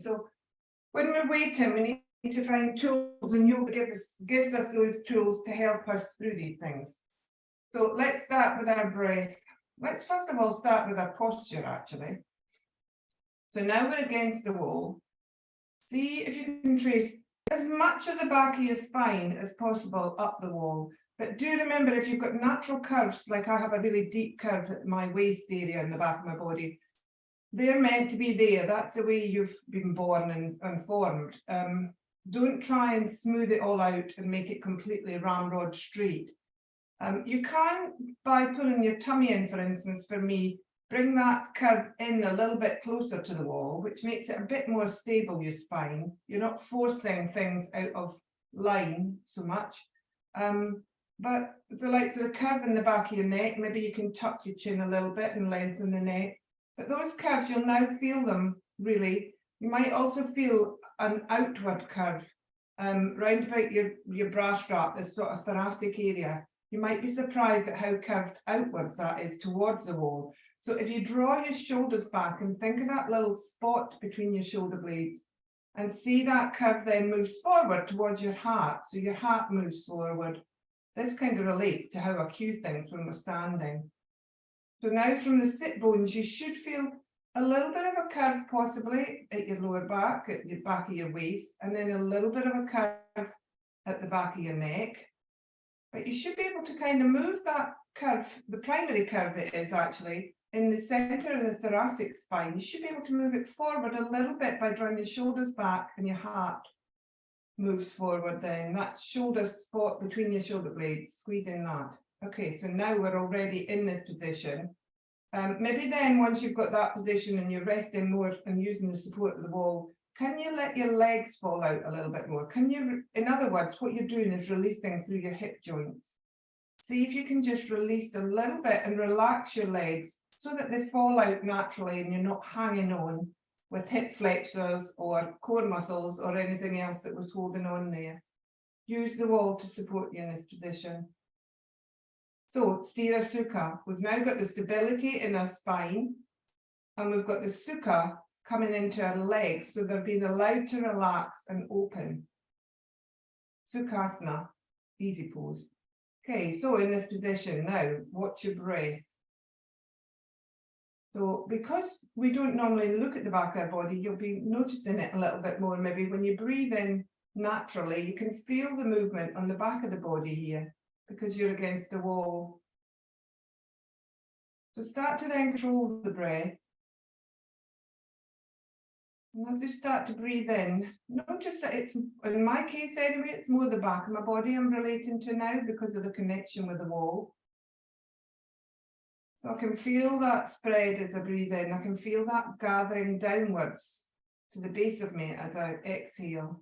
So when we're waiting, we need to find tools, and yoga gives us those tools to help us through these things. So let's start with our breath. Let's first of all start with our posture, actually. So now we're against the wall. See if you can trace as much of the back of your spine as possible up the wall. But do remember, if you've got natural curves, like I have a really deep curve at my waist area in the back of my body, they're meant to be there. That's the way you've been born and formed. Don't try and smooth it all out and make it completely ramrod straight. You can, by pulling your tummy in, for instance, for me, bring that curve in a little bit closer to the wall, which makes it a bit more stable, your spine. You're not forcing things out of line so much. But the likes of the curve in the back of your neck, maybe you can tuck your chin a little bit and lengthen the neck. But those curves, you'll now feel them, really. You might also feel an outward curve round about your bra strap, this sort of thoracic area. You might be surprised at how curved outwards that is towards the wall. So if you draw your shoulders back and think of that little spot between your shoulder blades and see that curve then moves forward towards your heart. So your heart moves forward. This kind of relates to how I cue things when we're standing. So now from the sit bones, you should feel a little bit of a curve possibly at your lower back, at your back of your waist, and then a little bit of a curve at the back of your neck. But you should be able to kind of move that curve, the primary curve it is actually, in the center of the thoracic spine. You should be able to move it forward a little bit by drawing your shoulders back and your heart moves forward then. That shoulder spot between your shoulder blades, squeezing that. Okay, so now we're already in this position. Maybe then once you've got that position and you're resting more and using the support of the wall, can you let your legs fall out a little bit more? Can you, in other words, what you're doing is releasing through your hip joints. See if you can just release a little bit and relax your legs so that they fall out naturally and you're not hanging on with hip flexors or core muscles or anything else that was holding on there. Use the wall to support you in this position. So, Sthira Sukha, we've now got the stability in our spine and we've got the Sukha coming into our legs, so they're being allowed to relax and open. Sukhasana, easy pose. Okay, so in this position now, watch your breath. So because we don't normally look at the back of our body, you'll be noticing it a little bit more. Maybe when you breathe in naturally, you can feel the movement on the back of the body here because you're against the wall. So start to then control the breath. And as you start to breathe in, notice that it's, in my case anyway, it's more the back of my body I'm relating to now because of the connection with the wall. So I can feel that spread as I breathe in. I can feel that gathering downwards to the base of me as I exhale.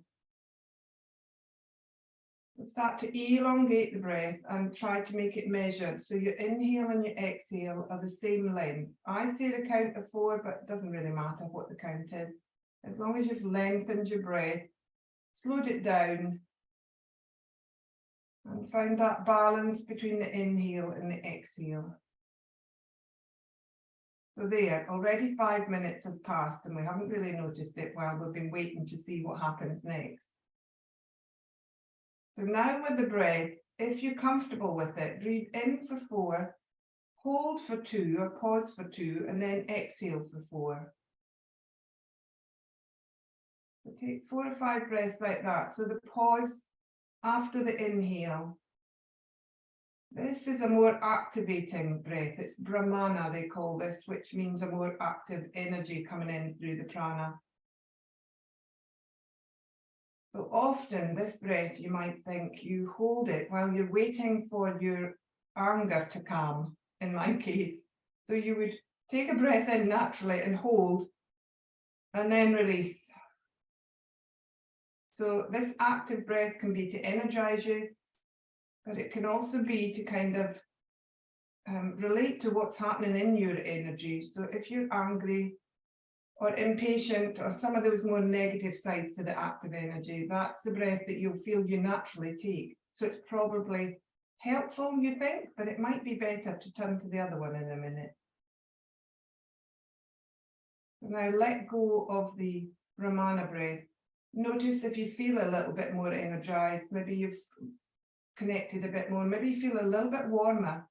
So start to elongate the breath and try to make it measured. So your inhale and your exhale are the same length. I say the count of 4, but it doesn't really matter what the count is. As long as you've lengthened your breath, slowed it down, and find that balance between the inhale and the exhale. So there, already 5 minutes has passed and we haven't really noticed it while we've been waiting to see what happens next. So now with the breath, if you're comfortable with it, breathe in for 4, hold for 2 or pause for 2, and then exhale for 4. So take 4 or 5 breaths like that. So the pause after the inhale. This is a more activating breath. It's Brahmana, they call this, which means a more active energy coming in through the prana. So often this breath, you might think you hold it while you're waiting for your anger to calm, in my case. So you would take a breath in naturally and hold, and then release. So this active breath can be to energize you, but it can also be to kind of relate to what's happening in your energy. So if you're angry or impatient or some of those more negative sides to the active energy, that's the breath that you'll feel you naturally take. So it's probably helpful, you think, but it might be better to turn to the other one in a minute. So now let go of the Brahmana breath. Notice if you feel a little bit more energized, maybe you've connected a bit more, maybe you feel a little bit warmer.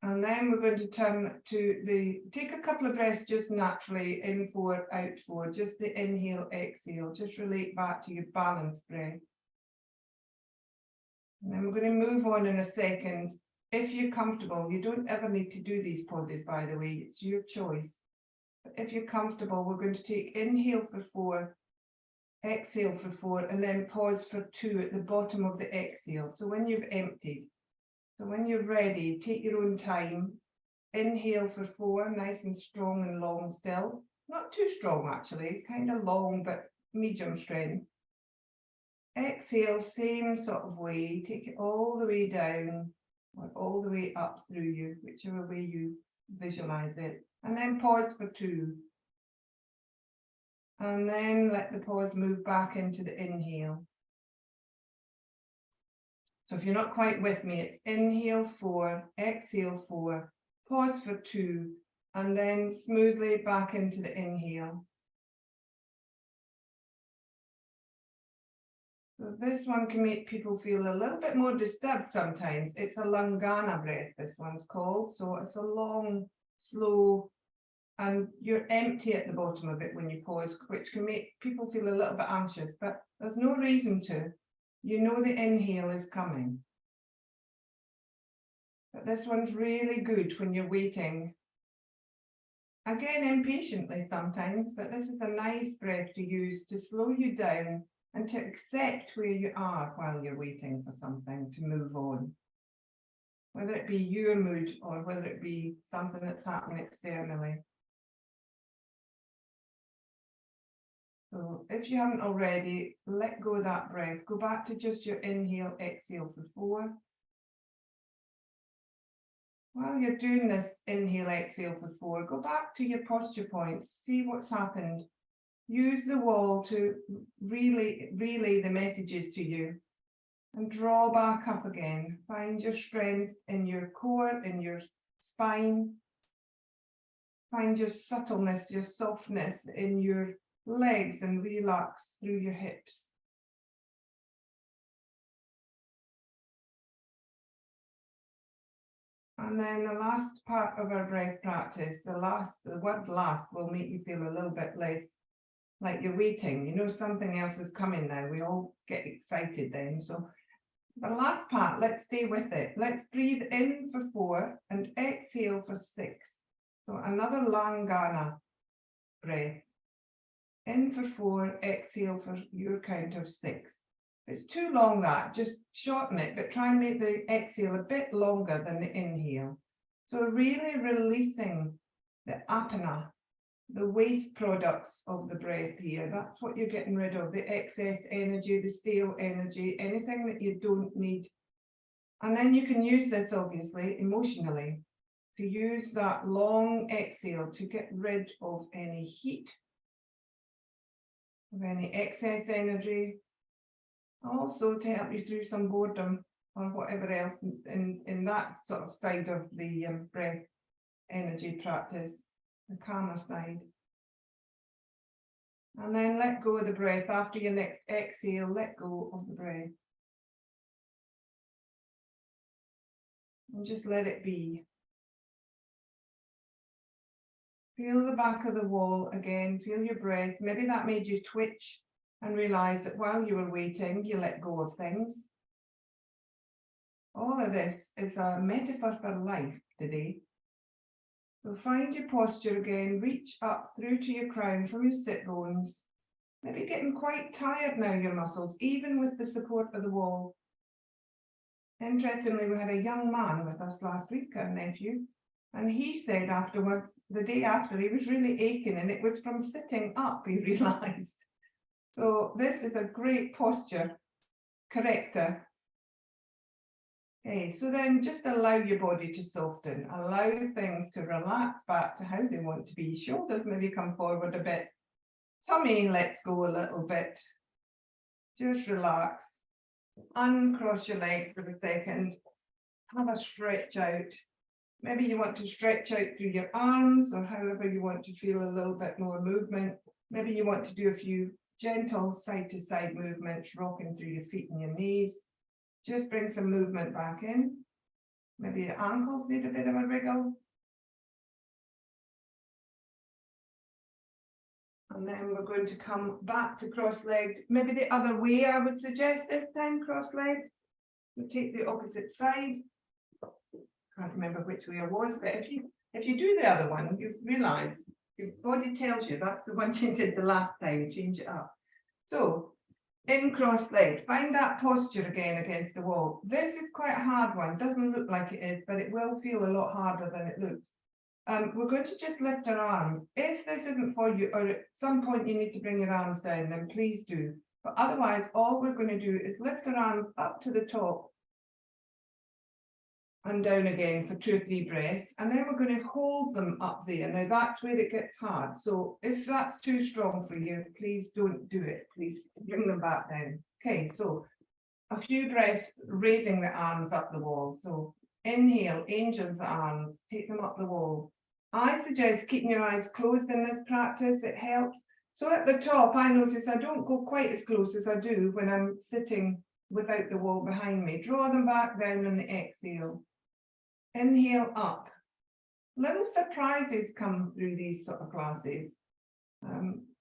And then we're going to turn to take a couple of breaths just naturally, in 4, out 4, just the inhale, exhale, just relate back to your balanced breath. And then we're going to move on in a second. If you're comfortable, you don't ever need to do these poses, by the way, it's your choice. But if you're comfortable, we're going to take inhale for 4, exhale for 4, and then pause for 2 at the bottom of the exhale. So when you've emptied, so when you're ready, take your own time. Inhale for 4, nice and strong and long still. Not too strong actually, kind of long, but medium strength. Exhale, same sort of way, take it all the way down, or all the way up through you, whichever way you visualize it. And then pause for 2. And then let the pause move back into the inhale. So if you're not quite with me, it's inhale 4, exhale 4, pause for 2, and then smoothly back into the inhale. So this one can make people feel a little bit more disturbed sometimes. It's a Lungana breath, this one's called. So it's a long, slow, and you're empty at the bottom of it when you pause, which can make people feel a little bit anxious, but there's no reason to. You know the inhale is coming. But this one's really good when you're waiting. Again, impatiently sometimes, but this is a nice breath to use to slow you down and to accept where you are while you're waiting for something to move on. Whether it be your mood or whether it be something that's happening externally. So if you haven't already, let go of that breath. Go back to just your inhale, exhale for 4. While you're doing this inhale, exhale for 4, go back to your posture points, see what's happened. Use the wall to relay the messages to you and draw back up again. Find your strength in your core, in your spine. Find your subtleness, your softness in your legs and relax through your hips. And then the last part of our breath practice, the word last will make you feel a little bit less like you're waiting. You know something else is coming now. We all get excited then. So the last part, let's stay with it. Let's breathe in for 4 and exhale for 6. So another Lungana breath. In for 4, exhale for your count of 6. If it's too long that, just shorten it, but try and make the exhale a bit longer than the inhale. So really releasing the apana, the waste products of the breath here. That's what you're getting rid of, the excess energy, the stale energy, anything that you don't need. And then you can use this, obviously, emotionally, to use that long exhale to get rid of any heat, of any excess energy, also to help you through some boredom or whatever else in that sort of side of the breath energy practice, the calmer side. And then let go of the breath. After your next exhale, let go of the breath. And just let it be. Feel the back of the wall again, feel your breath. Maybe that made you twitch and realize that while you were waiting, you let go of things. All of this is a metaphor for life today. So find your posture again, reach up through to your crown from your sit bones. Maybe getting quite tired now, your muscles, even with the support of the wall. Interestingly, we had a young man with us last week, our nephew, and he said afterwards, the day after, he was really aching, and it was from sitting up, he realized. So this is a great posture corrector. Okay, so then just allow your body to soften, allow things to relax back to how they want to be. Shoulders maybe come forward a bit, tummy lets go a little bit. Just relax, uncross your legs for a second, have a stretch out. Maybe you want to stretch out through your arms, or however you want to feel a little bit more movement. Maybe you want to do a few gentle side-to-side movements, rocking through your feet and your knees. Just bring some movement back in. Maybe your ankles need a bit of a wriggle. And then we're going to come back to cross-legged. Maybe the other way, I would suggest this time, cross-legged. We take the opposite side. Can't remember which way I was, but if you do the other one, you realise your body tells you that's the one you did the last time. Change it up. So in cross-legged, find that posture again against the wall. This is quite a hard one. Doesn't look like it is, but it will feel a lot harder than it looks. We're going to just lift our arms. If this isn't for you, or at some point you need to bring your arms down, then please do. But otherwise, all we're going to do is lift our arms up to the top and down again for 2 or 3 breaths, and then we're going to hold them up there. Now that's where it gets hard, so if that's too strong for you, please don't do it. Please bring them back down. Okay, so a few breaths raising the arms up the wall. So inhale, angel's arms, take them up the wall. I suggest keeping your eyes closed in this practice, it helps. So at the top, I notice I don't go quite as close as I do when I'm sitting without the wall behind me. Draw them back down on the exhale. Inhale up. Little surprises come through these sort of classes.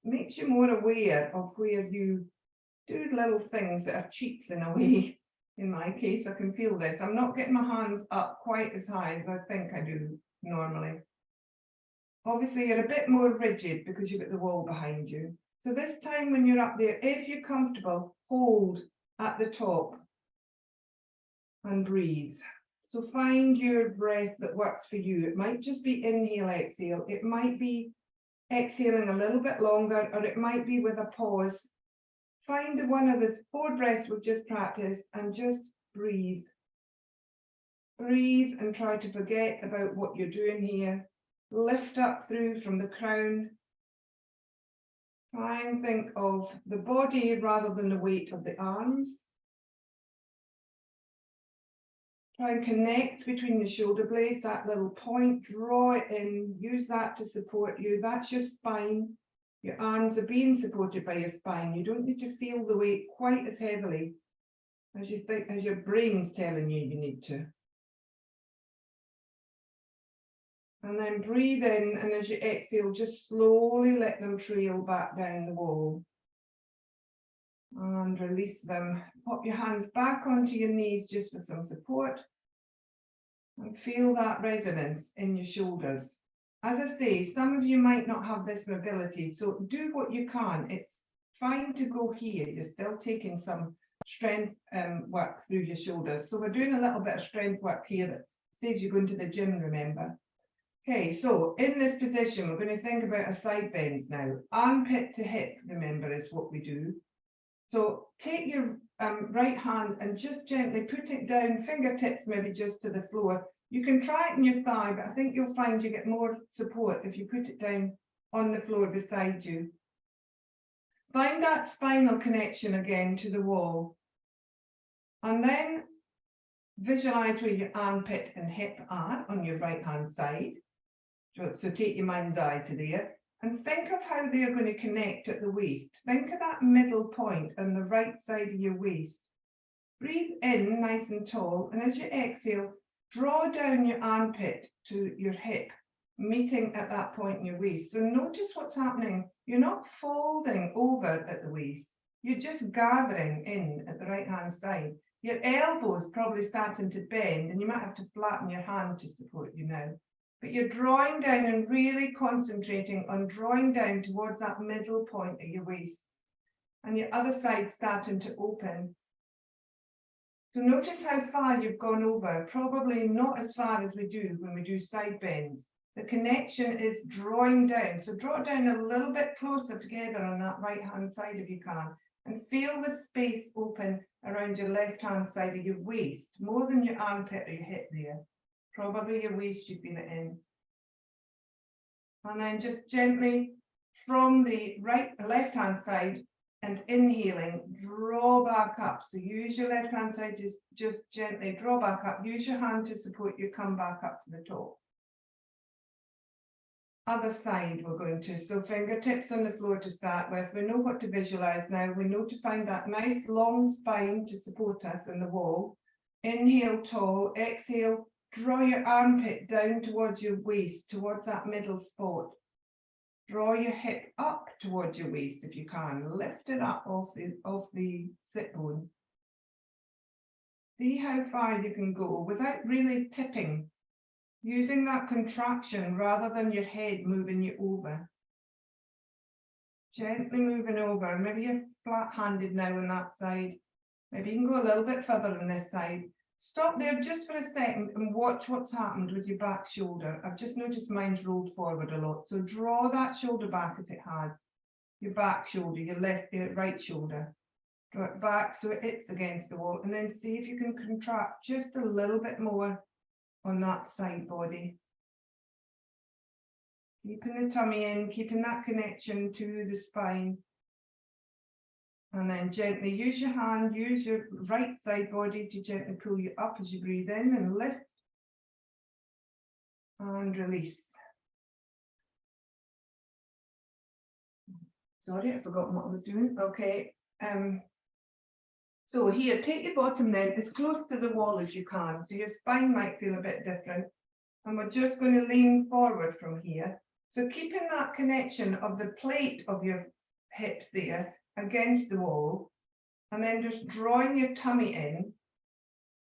Makes you more aware of where you do little things that are cheats in a way. In my case, I can feel this. I'm not getting my hands up quite as high as I think I do normally. Obviously, you're a bit more rigid because you've got the wall behind you. So this time when you're up there, if you're comfortable, hold at the top and breathe. So find your breath that works for you. It might just be inhale, exhale. It might be exhaling a little bit longer, or it might be with a pause. Find the one of the 4 breaths we've just practiced and just breathe. Breathe and try to forget about what you're doing here. Lift up through from the crown. Try and think of the body rather than the weight of the arms. Try and connect between the shoulder blades, that little point, draw it in, use that to support you. That's your spine. Your arms are being supported by your spine. You don't need to feel the weight quite as heavily as you think, as your brain's telling you you need to. And then breathe in, and as you exhale, just slowly let them trail back down the wall. And release them. Pop your hands back onto your knees just for some support. And feel that resonance in your shoulders. As I say, some of you might not have this mobility, so do what you can. It's fine to go here. You're still taking some strength work through your shoulders. So we're doing a little bit of strength work here that saves you going to the gym, remember. Okay, so in this position, we're going to think about our side bends now. Armpit to hip, remember, is what we do. So take your right hand and just gently put it down, fingertips maybe just to the floor. You can try it in your thigh, but I think you'll find you get more support if you put it down on the floor beside you. Find that spinal connection again to the wall. And then visualize where your armpit and hip are on your right hand side. So take your mind's eye to there. And think of how they are going to connect at the waist. Think of that middle point on the right side of your waist. Breathe in nice and tall, and as you exhale, draw down your armpit to your hip, meeting at that point in your waist. So notice what's happening. You're not folding over at the waist. You're just gathering in at the right-hand side. Your elbows probably starting to bend, and you might have to flatten your hand to support you now. But you're drawing down and really concentrating on drawing down towards that middle point of your waist. And your other side starting to open. So notice how far you've gone over, probably not as far as we do when we do side bends. The connection is drawing down. So draw it down a little bit closer together on that right-hand side if you can. And feel the space open around your left-hand side of your waist, more than your armpit or your hip there. Probably your waist you feel it in. And then just gently from the left-hand side, And inhaling, draw back up. So use your left hand side, just gently draw back up. Use your hand to support you, come back up to the top. Other side we're going to. So fingertips on the floor to start with. We know what to visualize now. We know to find that nice long spine to support us in the wall. Inhale tall, exhale, draw your armpit down towards your waist, towards that middle spot. Draw your hip up towards your waist if you can. Lift it up off the sit bone. See how far you can go without really tipping. Using that contraction rather than your head moving you over. Gently moving over. Maybe you're flat-handed now on that side. Maybe you can go a little bit further on this side. Stop there just for a second and watch what's happened with your back shoulder. I've just noticed mine's rolled forward a lot. So draw that shoulder back if it has. Your back shoulder, your right shoulder. Draw it back so it hits against the wall. And then see if you can contract just a little bit more on that side body. Keeping the tummy in, keeping that connection to the spine. And then gently use your hand, use your right side body to gently pull you up as you breathe in and lift. And release. Sorry, I've forgotten what I was doing. Okay. So here, take your bottom then as close to the wall as you can. So your spine might feel a bit different. And we're just going to lean forward from here. So keeping that connection of the plate of your hips there against the wall. And then just drawing your tummy in.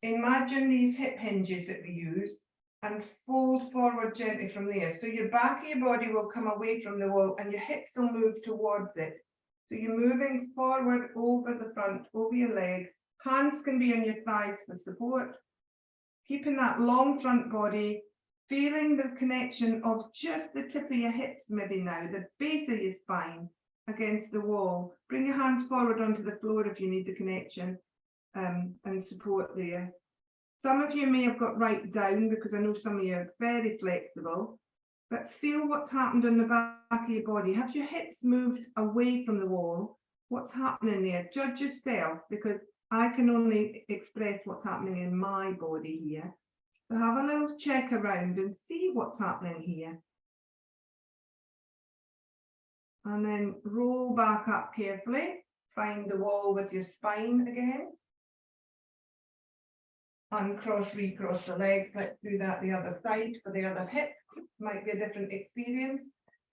Imagine these hip hinges that we use. And fold forward gently from there. So your back of your body will come away from the wall and your hips will move towards it. So you're moving forward over the front, over your legs. Hands can be on your thighs for support. Keeping that long front body, feeling the connection of just the tip of your hips maybe now, the base of your spine against the wall. Bring your hands forward onto the floor if you need the connection and support there. Some of you may have got right down because I know some of you are very flexible. But feel what's happened on the back of your body. Have your hips moved away from the wall? What's happening there? Judge yourself because I can only express what's happening in my body here. So have a little check around and see what's happening here. And then roll back up carefully. Find the wall with your spine again. Uncross, recross the legs. Let's do that the other side for the other hip. Might be a different experience.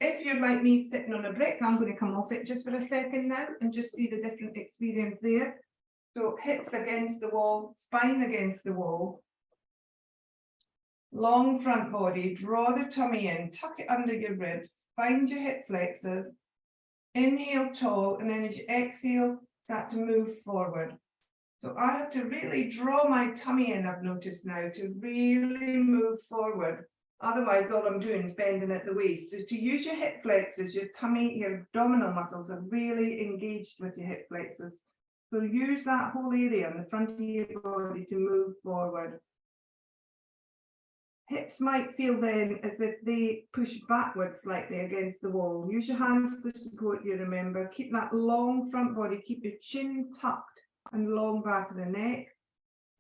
If you're like me sitting on a brick, I'm going to come off it just for a second now and just see the different experience there. So hips against the wall, spine against the wall. Long front body, draw the tummy in, tuck it under your ribs, find your hip flexors, inhale tall, and then as you exhale, start to move forward. So I have to really draw my tummy in, I've noticed now, to really move forward. Otherwise, all I'm doing is bending at the waist. So to use your hip flexors, your tummy, your abdominal muscles are really engaged with your hip flexors. So use that whole area on the front of your body to move forward. Hips might feel then as if they push backwards slightly against the wall. Use your hands to support you, remember. Keep that long front body, keep your chin tucked and long back of the neck.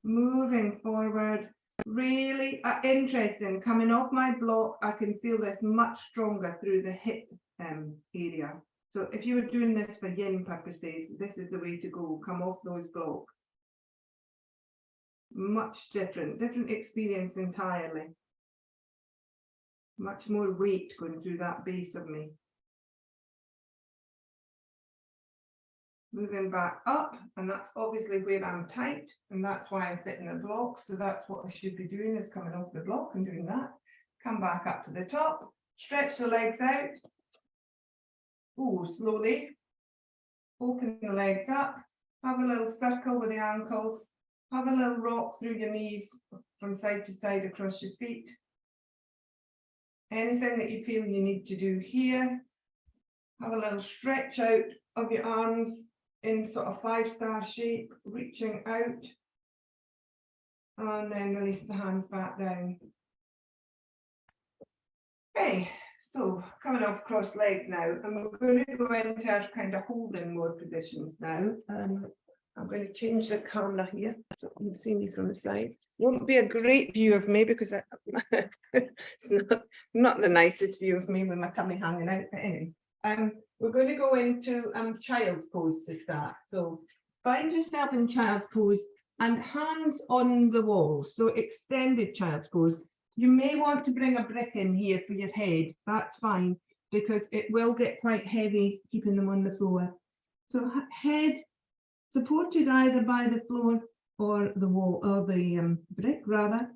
Moving forward. Really interesting. Coming off my block, I can feel this much stronger through the hip area. So if you were doing this for yin purposes, this is the way to go. Come off those blocks. Much different experience entirely. Much more weight going through that base of me. Moving back up, and that's obviously where I'm tight, and that's why I sit in a block. So that's what I should be doing, is coming off the block and doing that. Come back up to the top, stretch the legs out. Oh, slowly. Open the legs up, have a little circle with the ankles, have a little rock through your knees from side to side across your feet. Anything that you feel you need to do here. Have a little stretch out of your arms in sort of 5-star shape, reaching out, and then release the hands back down. Okay, So coming off cross leg now, and we're going to go into our kind of holding more positions now. I'm going to change the camera here so you can see me from the side. Won't be a great view of me because it's not the nicest view of me with my tummy hanging out. But anyway, we're going to go into child's pose to start. So find yourself in child's pose and hands on the wall. So extended child's pose. You may want to bring a brick in here for your head. That's fine because it will get quite heavy keeping them on the floor. So head supported either by the floor or the wall, or the brick rather.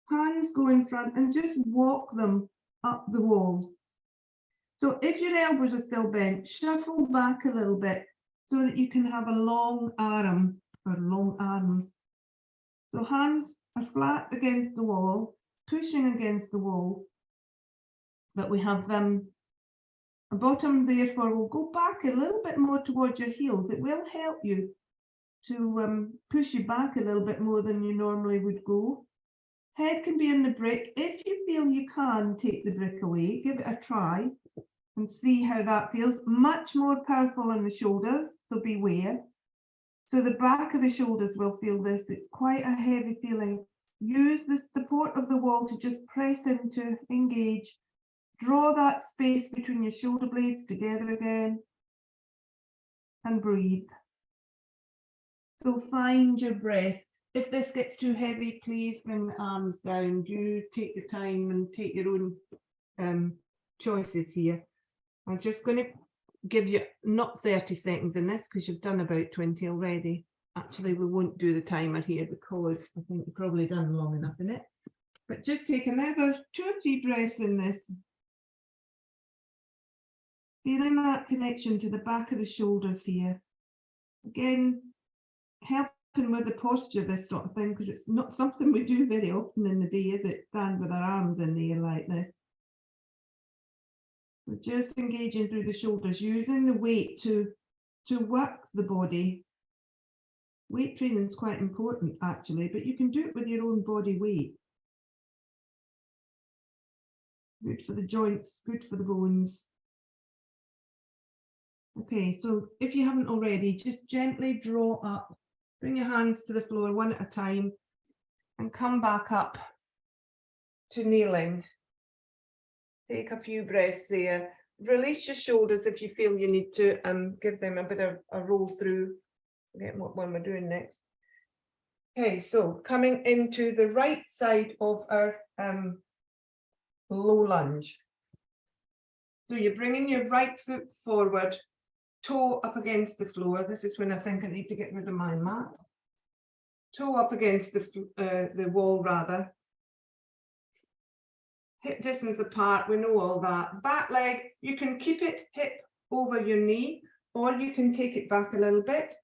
Hands go in front and just walk them up the wall. So if your elbows are still bent, shuffle back a little bit so that you can have a long arm or long arms. So hands are flat against the wall, pushing against the wall, but we have a bottom therefore will go back a little bit more towards your heels. It will help you to push you back a little bit more than you normally would go. Head can be in the brick. If you feel you can take the brick away, give it a try and see how that feels. Much more powerful on the shoulders, so beware. So the back of the shoulders will feel this. It's quite a heavy feeling. Use the support of the wall to just press into, engage. Draw that space between your shoulder blades together again and breathe. So find your breath. If this gets too heavy, please bring the arms down. Do take your time and take your own choices here. I'm just going to give you not 30 seconds in this because you've done about 20 already. Actually, we won't do the timer here because I think you've probably done long enough in it. But just take another 2 or 3 breaths in this. Feeling that connection to the back of the shoulders here. Again, helping with the posture, this sort of thing, because it's not something we do very often in the day, is it? Stand with our arms in the air like this. We're just engaging through the shoulders, using the weight to work the body. Weight training is quite important, actually, but you can do it with your own body weight. Good for the joints, good for the bones. Okay, so if you haven't already, just gently draw up. Bring your hands to the floor one at a time and come back up to kneeling. Take a few breaths there. Release your shoulders if you feel you need to give them a bit of a roll through. Forget what one we're doing next. Okay, so coming into the right side of our low lunge. So you're bringing your right foot forward, toe up against the floor. This is when I think I need to get rid of my mat. Toe up against the wall rather. Hip distance apart, we know all that. Back leg, you can keep it hip over your knee, or you can take it back a little bit.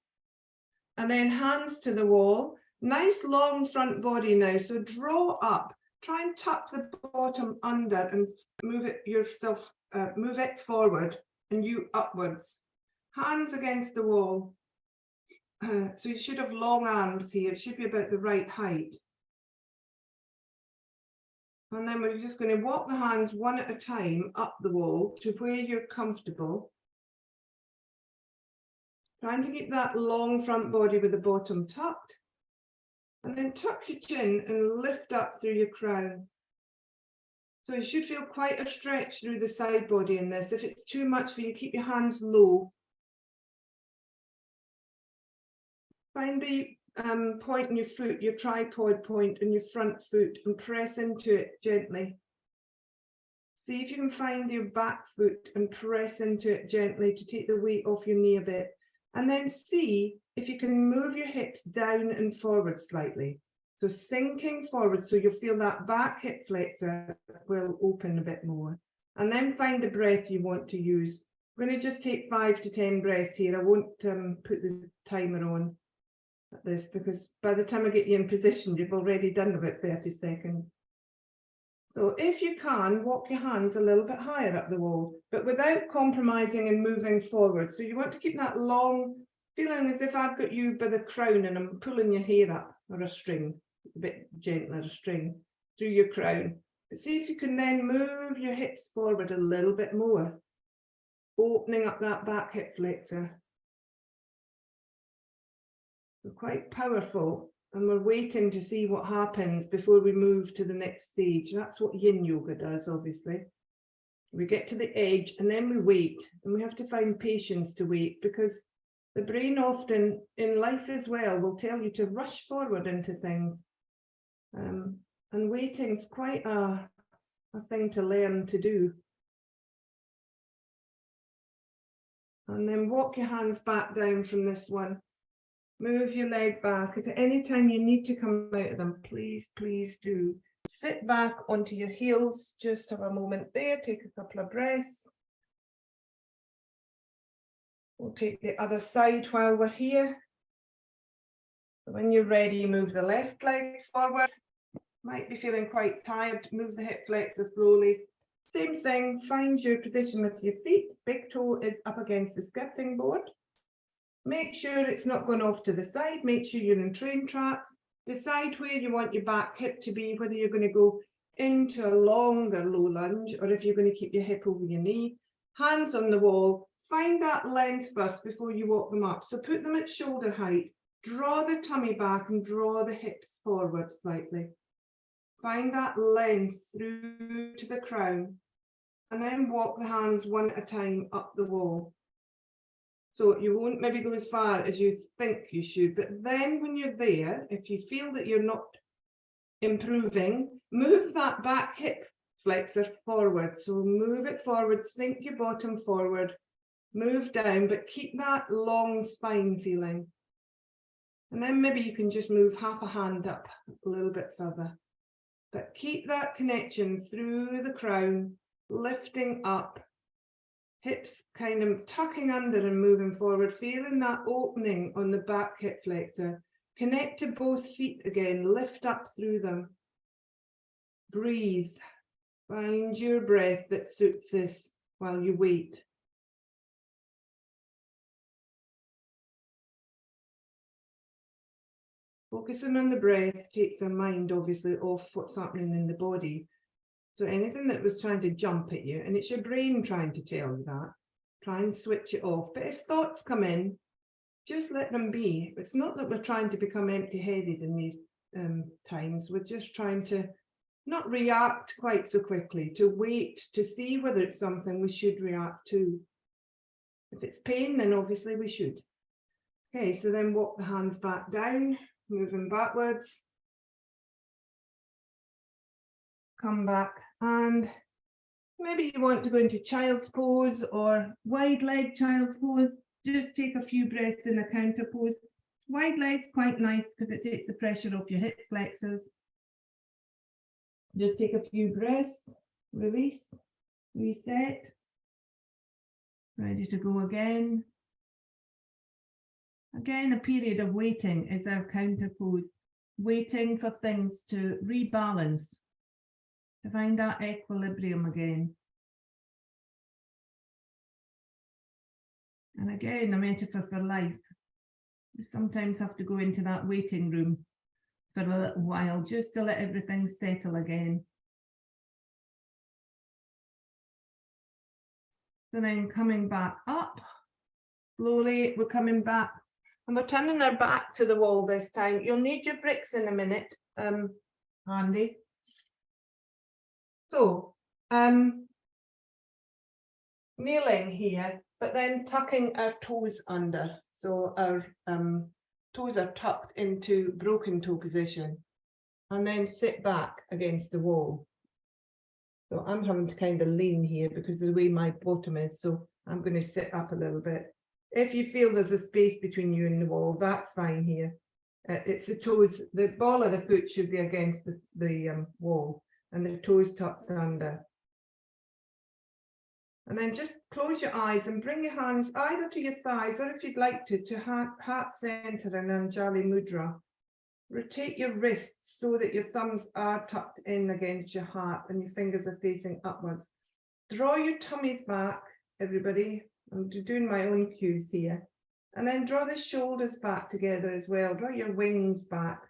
And then hands to the wall. Nice long front body now, so draw up. Try and tuck the bottom under and move it yourself, move it forward and you upwards. Hands against the wall. So you should have long arms here. It should be about the right height. And then we're just going to walk the hands one at a time up the wall to where you're comfortable. Trying to keep that long front body with the bottom tucked. And then tuck your chin and lift up through your crown. So you should feel quite a stretch through the side body in this. If it's too much for you, keep your hands low. Find the point in your foot, your tripod point in your front foot, and press into it gently. See if you can find your back foot and press into it gently to take the weight off your knee a bit. And then see if you can move your hips down and forward slightly. So sinking forward, so you'll feel that back hip flexor will open a bit more. And then find the breath you want to use. I'm going to just take 5 to 10 breaths here. I won't put the timer on at this, because by the time I get you in position, you've already done about 30 seconds. So if you can, walk your hands a little bit higher up the wall, but without compromising and moving forward. So you want to keep that long, feeling as if I've got you by the crown and I'm pulling your hair up, or a string, a bit gentler, a string, through your crown. But see if you can then move your hips forward a little bit more, opening up that back hip flexor. We're quite powerful, and we're waiting to see what happens before we move to the next stage. That's what Yin Yoga does, obviously. We get to the edge and then we wait, and we have to find patience to wait, because the brain often in life as well will tell you to rush forward into things. And waiting's quite a thing to learn to do. And then walk your hands back down from this one. Move your leg back. If at any time you need to come out of them, please, please do. Sit back onto your heels. Just have a moment there. Take a couple of breaths. We'll take the other side while we're here. When you're ready, move the left leg forward. Might be feeling quite tired. Move the hip flexor slowly. Same thing. Find your position with your feet. Big toe is up against the skirting board. Make sure it's not going off to the side. Make sure you're in train tracks. Decide where you want your back hip to be, whether you're going to go into a longer low lunge or if you're going to keep your hip over your knee. Hands on the wall. Find that length first before you walk them up. So put them at shoulder height. Draw the tummy back and draw the hips forward slightly. Find that length through to the crown. And then walk the hands one at a time up the wall. So you won't maybe go as far as you think you should, but then when you're there, if you feel that you're not improving, move that back hip flexor forward. So move it forward, sink your bottom forward, move down, but keep that long spine feeling. And then maybe you can just move half a hand up a little bit further. But keep that connection through the crown, lifting up. Hips kind of tucking under and moving forward, feeling that opening on the back hip flexor. Connect to both feet again, lift up through them. Breathe. Find your breath that suits this while you wait. Focusing on the breath takes our mind obviously off what's happening in the body. So anything that was trying to jump at you, and it's your brain trying to tell you that, try and switch it off. But if thoughts come in, just let them be. It's not that we're trying to become empty-headed in these times. We're just trying to not react quite so quickly, to wait, to see whether it's something we should react to. If it's pain, then obviously we should. Okay, so then walk the hands back down, moving backwards. Come back, and maybe you want to go into child's pose or wide leg child's pose. Just take a few breaths in a counter pose. Wide legs quite nice because it takes the pressure off your hip flexors. Just take a few breaths, release, reset. Ready to go again. Again, a period of waiting is our counter pose. Waiting for things to rebalance. To find that equilibrium again. And again, a metaphor for life. We sometimes have to go into that waiting room for a little while, just to let everything settle again. So then coming back up, slowly we're coming back, and we're turning our back to the wall this time. You'll need your bricks in a minute, handy. So, kneeling here, but then tucking our toes under. So our toes are tucked into broken toe position, and then sit back against the wall. So I'm having to kind of lean here because of the way my bottom is. So I'm going to sit up a little bit. If you feel there's a space between you and the wall, that's fine here. It's the toes, the ball of the foot should be against the wall, and the toes tucked under. And then just close your eyes and bring your hands either to your thighs, or if you'd like to heart center in Anjali Mudra. Rotate your wrists so that your thumbs are tucked in against your heart and your fingers are facing upwards. Draw your tummies back, everybody. I'm doing my own cues here. And then draw the shoulders back together as well. Draw your wings back.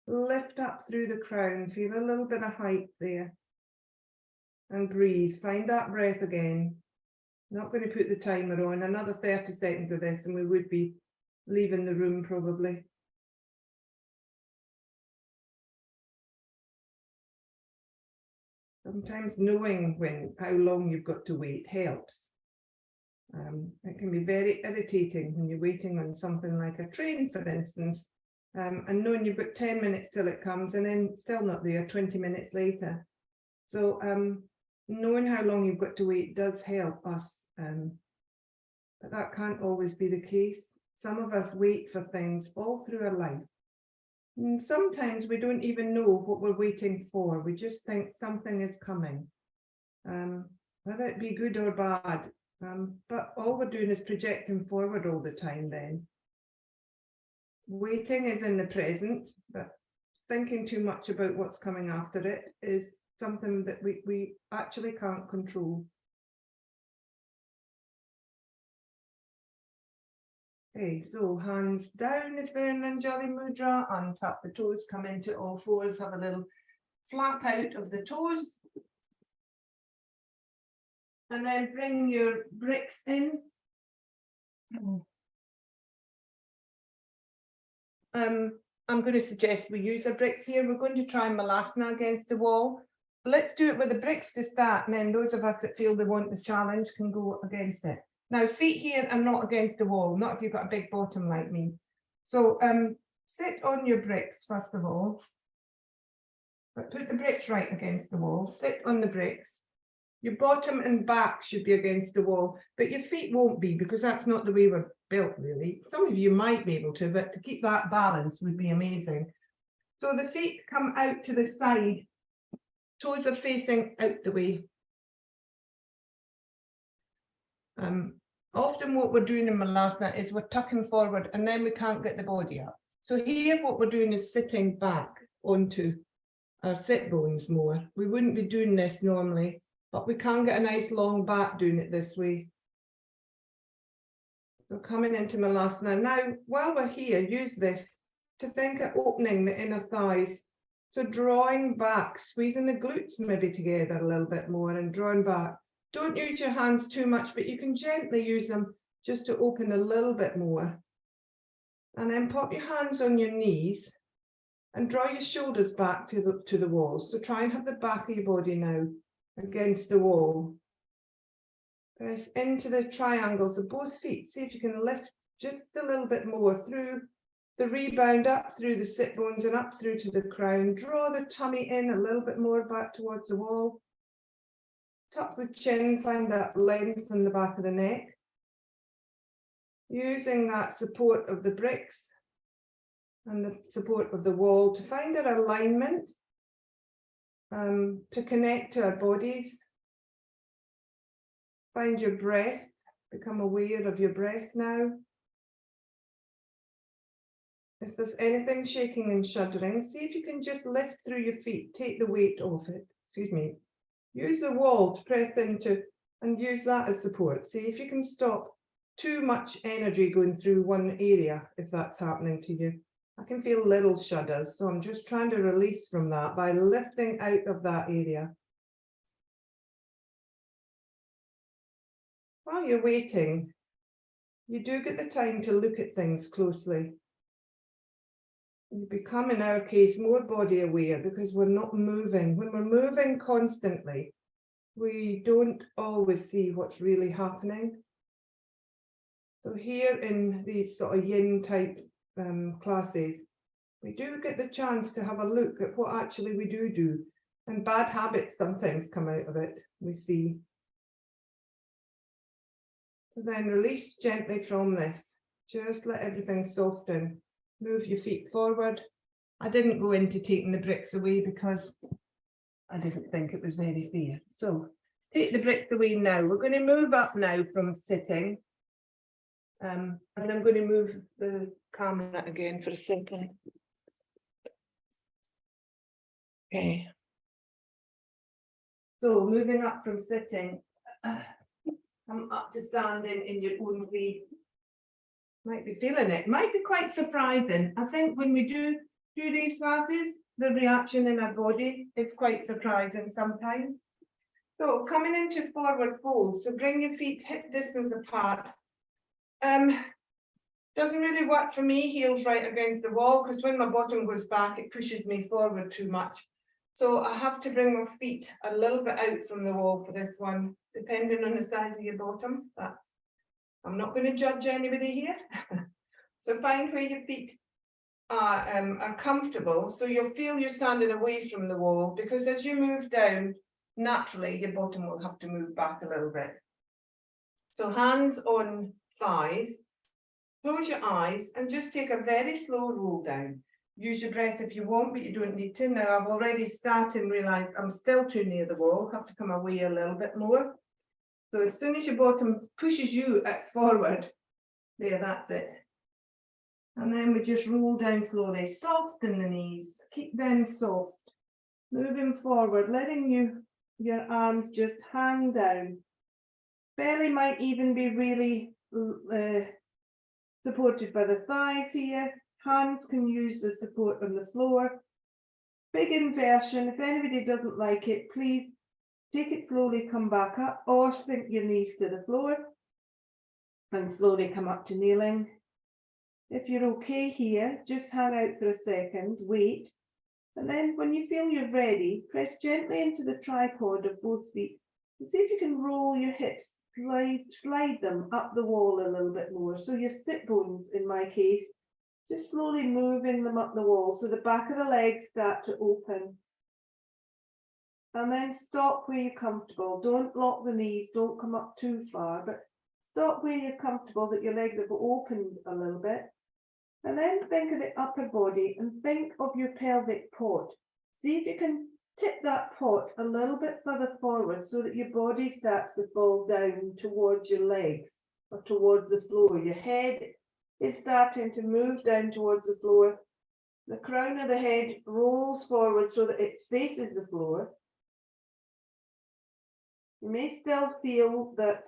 Lift up through the crown. Feel a little bit of height there. and breathe. Find that breath again. Not going to put the timer on. Another 30 seconds of this and we would be leaving the room probably. Sometimes knowing how long you've got to wait helps. It can be very irritating when you're waiting on something like a train, for instance, and knowing you've got 10 minutes till it comes and then still not there 20 minutes later. So knowing how long you've got to wait does help us, but that can't always be the case. Some of us wait for things all through our life. And sometimes we don't even know what we're waiting for. We just think something is coming, whether it be good or bad. But all we're doing is projecting forward all the time then. Waiting is in the present, but thinking too much about what's coming after it is something that we actually can't control. Okay, so hands down if they're in Anjali Mudra, untap the toes, come into all fours, have a little flap out of the toes. And then bring your bricks in. I'm going to suggest we use our bricks here. We're going to try Malasana against the wall. Let's do it with the bricks to start, and then those of us that feel they want the challenge can go against it. Now, feet here are not against the wall, not if you've got a big bottom like me. So sit on your bricks, first of all. But put the bricks right against the wall. Sit on the bricks. Your bottom and back should be against the wall, but your feet won't be because that's not the way we're built, really. Some of you might be able to, but to keep that balance would be amazing. So the feet come out to the side. Toes are facing out the way. Often what we're doing in Malasana is we're tucking forward and then we can't get the body up. So here what we're doing is sitting back onto our sit bones more. We wouldn't be doing this normally, but we can get a nice long back doing it this way. So coming into Malasana. Now, while we're here, use this to think of opening the inner thighs. So drawing back, squeezing the glutes maybe together a little bit more and drawing back. Don't use your hands too much, but you can gently use them just to open a little bit more. And then pop your hands on your knees and draw your shoulders back to the wall. So try and have the back of your body now against the wall. Press into the triangles of both feet. See if you can lift just a little bit more through the rebound, up through the sit bones and up through to the crown. Draw the tummy in a little bit more back towards the wall. Tuck the chin, find that length in the back of the neck. Using that support of the bricks and the support of the wall to find our alignment, to connect to our bodies. Find your breath, become aware of your breath now. If there's anything shaking and shuddering, see if you can just lift through your feet, take the weight off it, excuse me. Use the wall to press into and use that as support. See if you can stop too much energy going through one area, if that's happening to you. I can feel little shudders, so I'm just trying to release from that by lifting out of that area. While you're waiting, you do get the time to look at things closely. You become, in our case, more body aware because we're not moving. When we're moving constantly, we don't always see what's really happening. So here in these sort of yin type classes, we do get the chance to have a look at what actually we do. And bad habits sometimes come out of it, we see. So then release gently from this. Just let everything soften. Move your feet forward. I didn't go into taking the bricks away because I didn't think it was very fair. So take the bricks away now. We're going to move up now from sitting. And I'm going to move the camera again for a second. Okay. So moving up from sitting, come up to standing in your own way. Might be feeling it, might be quite surprising. I think when we do these classes, the reaction in our body is quite surprising sometimes. So coming into forward fold, so bring your feet hip distance apart. Doesn't really work for me, heels right against the wall, because when my bottom goes back, it pushes me forward too much. So I have to bring my feet a little bit out from the wall for this one, depending on the size of your bottom. I'm not going to judge anybody here. So find where your feet are comfortable. So you'll feel you're standing away from the wall, because as you move down, naturally your bottom will have to move back a little bit. So hands on thighs, close your eyes and just take a very slow roll down. Use your breath if you want, but you don't need to. Now I've already started and realised I'm still too near the wall, have to come away a little bit more. So as soon as your bottom pushes you forward, there, that's it. And then we just roll down slowly, soften the knees, keep them soft. Moving forward, letting your arms just hang down. Belly might even be really supported by the thighs here. Hands can use the support on the floor. Big inversion. If anybody doesn't like it, please take it slowly, come back up, or sink your knees to the floor and slowly come up to kneeling. If you're okay here, just hang out for a second, wait, and then when you feel you're ready, press gently into the tripod of both feet and see if you can roll your hips, slide them up the wall a little bit more. So your sit bones, in my case, just slowly moving them up the wall so the back of the legs start to open. And then stop where you're comfortable. Don't lock the knees, don't come up too far, but stop where you're comfortable, that your legs have opened a little bit. And then think of the upper body and think of your pelvic pot. See if you can tip that pot a little bit further forward so that your body starts to fall down towards your legs or towards the floor. Your head is starting to move down towards the floor. The crown of the head rolls forward so that it faces the floor. You may still feel that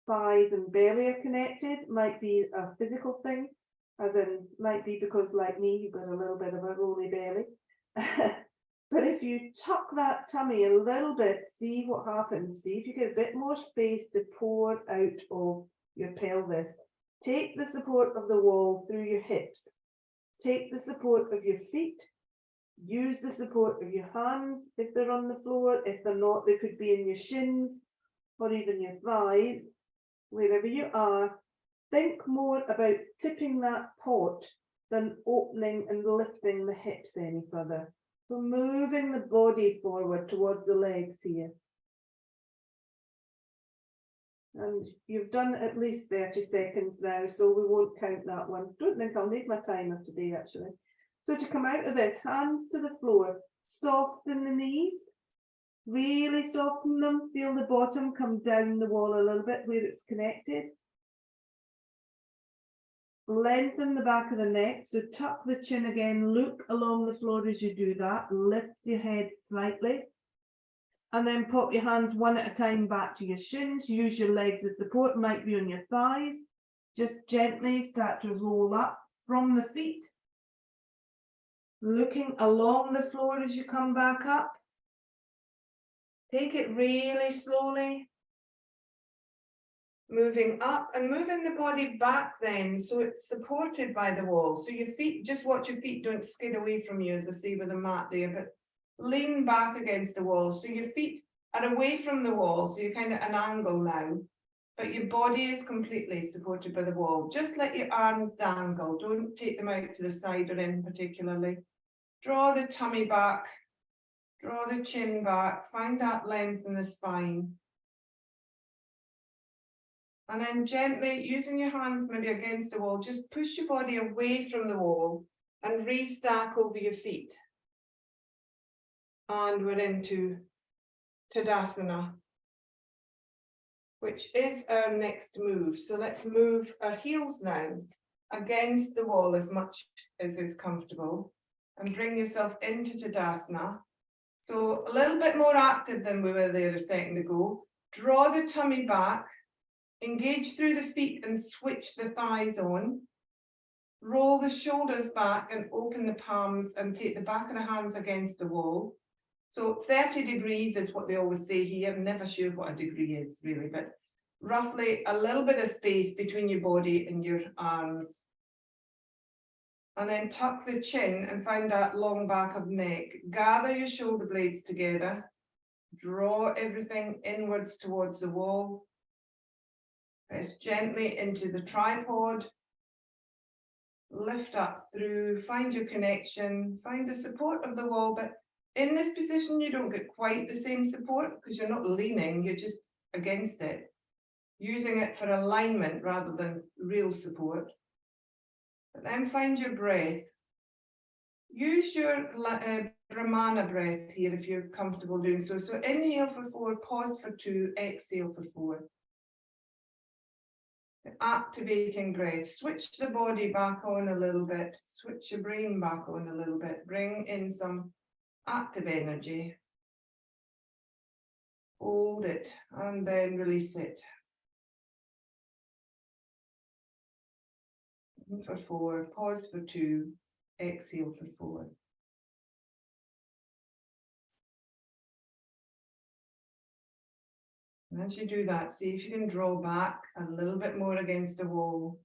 thighs and belly are connected, might be a physical thing, as in might be because, like me, you've got a little bit of a rolly belly. But if you tuck that tummy a little bit, see what happens. See if you get a bit more space to pour out of your pelvis. Take the support of the wall through your hips. Take the support of your feet. Use the support of your hands if they're on the floor. If they're not, they could be in your shins or even your thighs. Wherever you are, think more about tipping that pot than opening and lifting the hips any further. So moving the body forward towards the legs here. And you've done at least 30 seconds now, so we won't count that one. Don't think I'll need my timer today, actually. So to come out of this, hands to the floor, soften the knees, really soften them, feel the bottom come down the wall a little bit where it's connected. Lengthen the back of the neck, so tuck the chin again, look along the floor as you do that, lift your head slightly, and then pop your hands one at a time back to your shins, use your legs as support, might be on your thighs, just gently start to roll up from the feet, looking along the floor as you come back up. Take it really slowly. Moving up and moving the body back then, so it's supported by the wall. So your feet, just watch your feet don't skid away from you, as I say with the mat there, but lean back against the wall. So your feet are away from the wall, so you're kind of at an angle now, but your body is completely supported by the wall. Just let your arms dangle. Don't take them out to the side or in particularly. Draw the tummy back, draw the chin back, find that length in the spine. And then gently, using your hands maybe against the wall, just push your body away from the wall and restack over your feet. And we're into Tadasana, which is our next move. So let's move our heels now against the wall as much as is comfortable and bring yourself into Tadasana. So a little bit more active than we were there a second ago. Draw the tummy back. Engage through the feet and switch the thighs on. Roll the shoulders back and open the palms and take the back of the hands against the wall. So 30 degrees is what they always say here. I'm never sure what a degree is really, but roughly a little bit of space between your body and your arms. And then tuck the chin and find that long back of neck. Gather your shoulder blades together. Draw everything inwards towards the wall. Press gently into the tripod. Lift up through, find your connection, find the support of the wall. But in this position, you don't get quite the same support because you're not leaning, you're just against it. Using it for alignment rather than real support. But then find your breath. Use your Brahmana breath here if you're comfortable doing so. So inhale for 4, pause for 2, exhale for 4. Activating breath. Switch the body back on a little bit. Switch your brain back on a little bit. Bring in some active energy. Hold it and then release it. In for 4, pause for 2, exhale for 4. And as you do that, see if you can draw back a little bit more against the wall.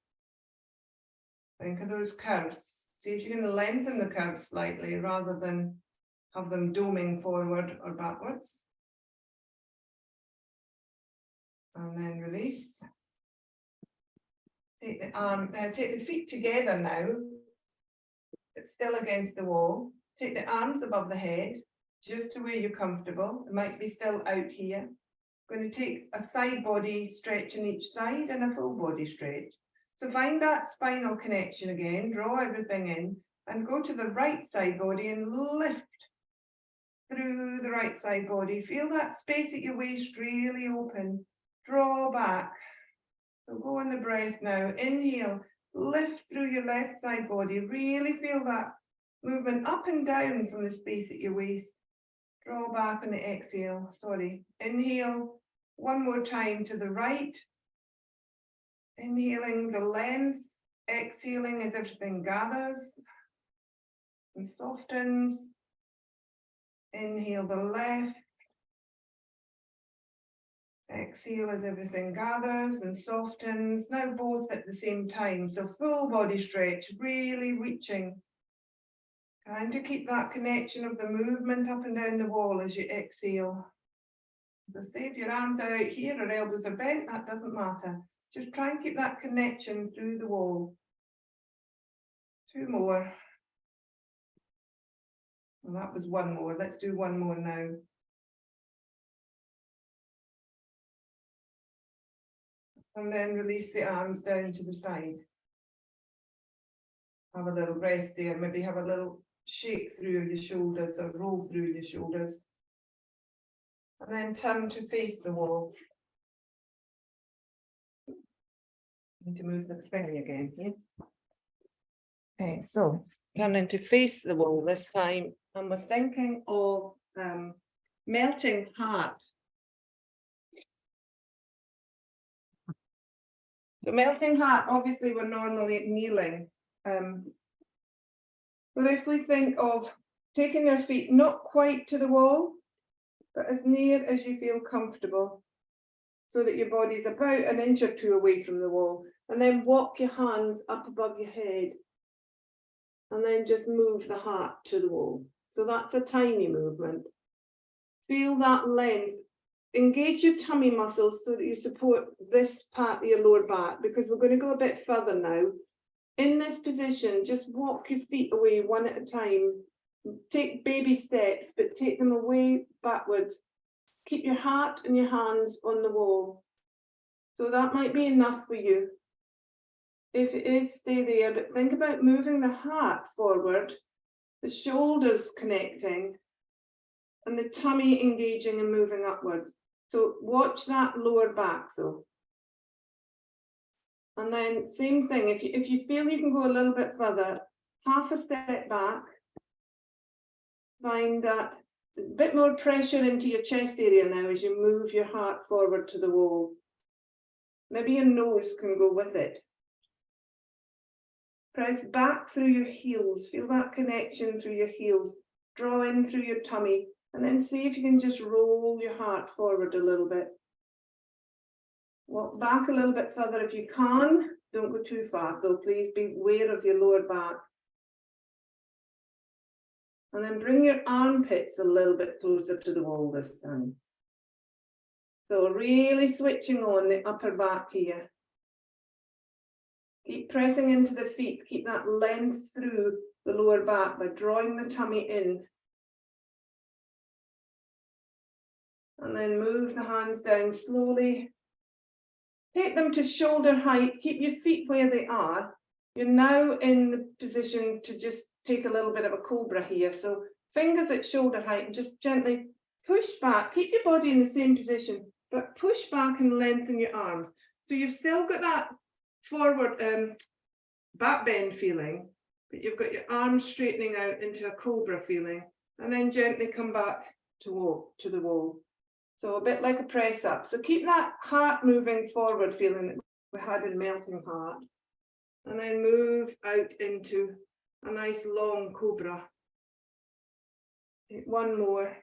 Think of those curves. See if you can lengthen the curves slightly rather than have them doming forward or backwards. And then release. Take the feet together now, but still against the wall. Take the arms above the head, just to where you're comfortable. It might be still out here. Going to take a side body stretch on each side and a full body stretch. So find that spinal connection again, draw everything in, and go to the right side body and lift through the right side body. Feel that space at your waist really open. Draw back. So go on the breath now. Inhale, lift through your left side body. Really feel that movement up and down from the space at your waist. Draw back on the exhale. Inhale one more time to the right. Inhaling the length. Exhaling as everything gathers and softens. Inhale the left. Exhale as everything gathers and softens. Now both at the same time. So full body stretch, really reaching. Trying to keep that connection of the movement up and down the wall as you exhale. So say if your arms are out here or elbows are bent, that doesn't matter. Just try and keep that connection through the wall. 2 more. Well, that was 1 more. Let's do 1 more now. And then release the arms down to the side. Have a little rest there. Maybe have a little shake through your shoulders or roll through your shoulders. And then turn to face the wall. Need to move the thingy again here. Okay, so turning to face the wall this time. And we're thinking of melting heart. So melting heart, obviously we're normally kneeling. But if we think of taking your feet not quite to the wall, but as near as you feel comfortable, so that your body's about 1 inch or 2 away from the wall, and then walk your hands up above your head, and then just move the heart to the wall. So that's a tiny movement. Feel that length. Engage your tummy muscles so that you support this part of your lower back, because we're going to go a bit further now. In this position, just walk your feet away 1 at a time. Take baby steps, but take them away backwards. Keep your heart and your hands on the wall. So that might be enough for you. If it is, stay there, but think about moving the heart forward, the shoulders connecting, and the tummy engaging and moving upwards. So watch that lower back though. And then same thing, if you feel you can go a little bit further, half a step back, find that a bit more pressure into your chest area now as you move your heart forward to the wall. Maybe your nose can go with it. Press back through your heels, feel that connection through your heels. Draw in through your tummy, And then see if you can just roll your heart forward a little bit. Walk back a little bit further if you can. Don't go too far though, please be aware of your lower back. And then bring your armpits a little bit closer to the wall this time. So really switching on the upper back here. Keep pressing into the feet, keep that length through the lower back by drawing the tummy in. And then move the hands down slowly. Take them to shoulder height, keep your feet where they are. You're now in the position to just take a little bit of a cobra here. So fingers at shoulder height and just gently push back. Keep your body in the same position, but push back and lengthen your arms. So you've still got that forward back bend feeling, but you've got your arms straightening out into a cobra feeling, and then gently come back to the wall. So a bit like a press up. So keep that heart moving forward feeling that we had in melting heart. And then move out into a nice long cobra. Take one more.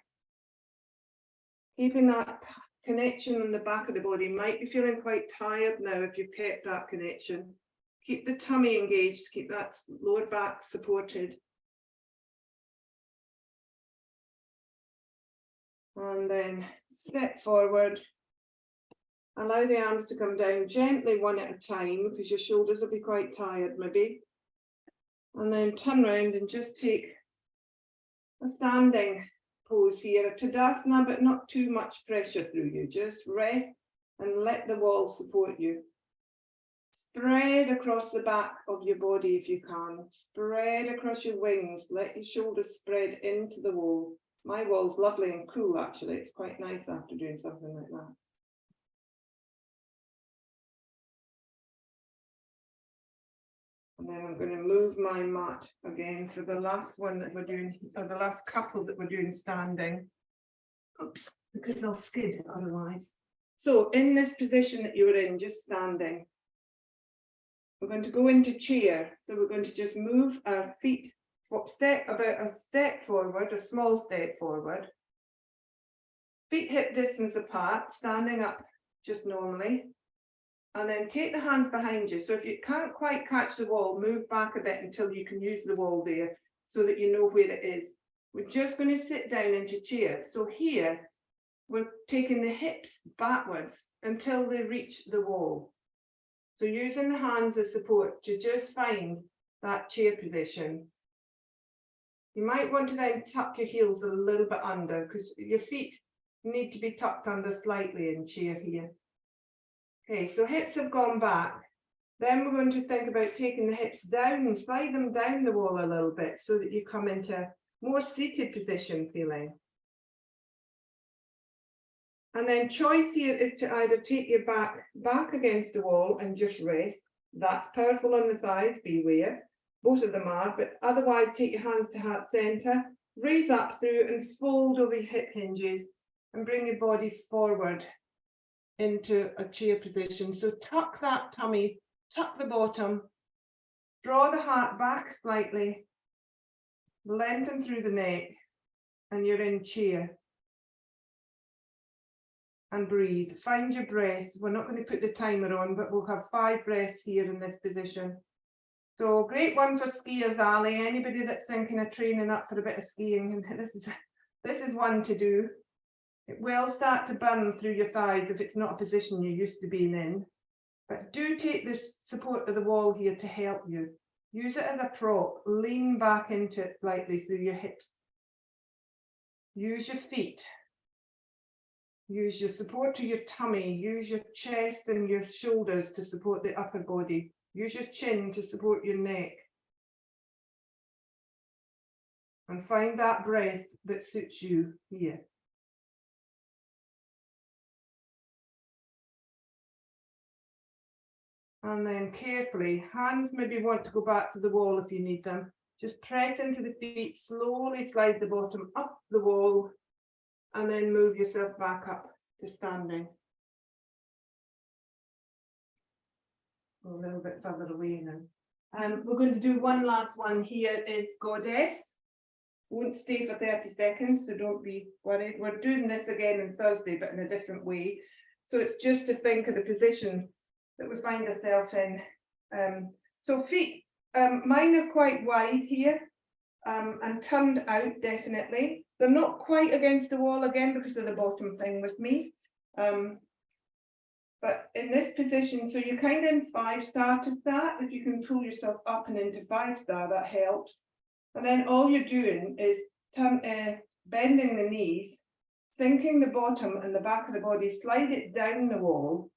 Keeping that connection in the back of the body. Might be feeling quite tired now if you've kept that connection. Keep the tummy engaged, keep that lower back supported. And then step forward. Allow the arms to come down gently one at a time because your shoulders will be quite tired maybe. And then turn around and just take a standing pose here, a Tadasana, but not too much pressure through you. Just rest and let the wall support you. Spread across the back of your body if you can. Spread across your wings. Let your shoulders spread into the wall. My wall's lovely and cool actually. It's quite nice after doing something like that. And then I'm going to move my mat again for the last one that we're doing, or the last couple that we're doing standing. Oops, because I'll skid otherwise. So in this position that you're in, just standing, we're going to go into chair. So we're going to just move our feet about a step forward, a small step forward. Feet hip distance apart, standing up just normally. And then take the hands behind you. So if you can't quite catch the wall, move back a bit until you can use the wall there so that you know where it is. We're just going to sit down into chair. So here, we're taking the hips backwards until they reach the wall. So using the hands as support to just find that chair position. You might want to then tuck your heels a little bit under because your feet need to be tucked under slightly in chair here. Okay, so hips have gone back. Then we're going to think about taking the hips down and slide them down the wall a little bit so that you come into more seated position feeling. And then choice here is to either take your back against the wall and just rest. That's powerful on the thighs, beware. Both of them are, but otherwise take your hands to heart center, raise up through and fold over your hip hinges and bring your body forward into a chair position. So tuck that tummy, tuck the bottom, draw the heart back slightly, lengthen through the neck, and you're in chair. And breathe. Find your breath. We're not going to put the timer on, but we'll have 5 breaths here in this position. So great one for skiers, Ali. Anybody that's thinking of training up for a bit of skiing, this is one to do. It will start to burn through your thighs if it's not a position you're used to being in. But do take the support of the wall here to help you. Use it as a prop. Lean back into it slightly through your hips. Use your feet. Use your support to your tummy. Use your chest and your shoulders to support the upper body. Use your chin to support your neck. And find that breath that suits you here. And then carefully, hands maybe want to go back to the wall if you need them. Just press into the feet, slowly slide the bottom up the wall, and then move yourself back up to standing. A little bit further away now. We're going to do one last one here. It's Goddess. Won't stay for 30 seconds, so don't be worried. We're doing this again on Thursday, but in a different way. So it's just to think of the position that we find ourselves in. So feet, mine are quite wide here and turned out, definitely. They're not quite against the wall again because of the bottom thing with me. But in this position, so you're kind of in 5-star to start. If you can pull yourself up and into 5-star, that helps. And then all you're doing is bending the knees, sinking the bottom and the back of the body, slide it down the wall.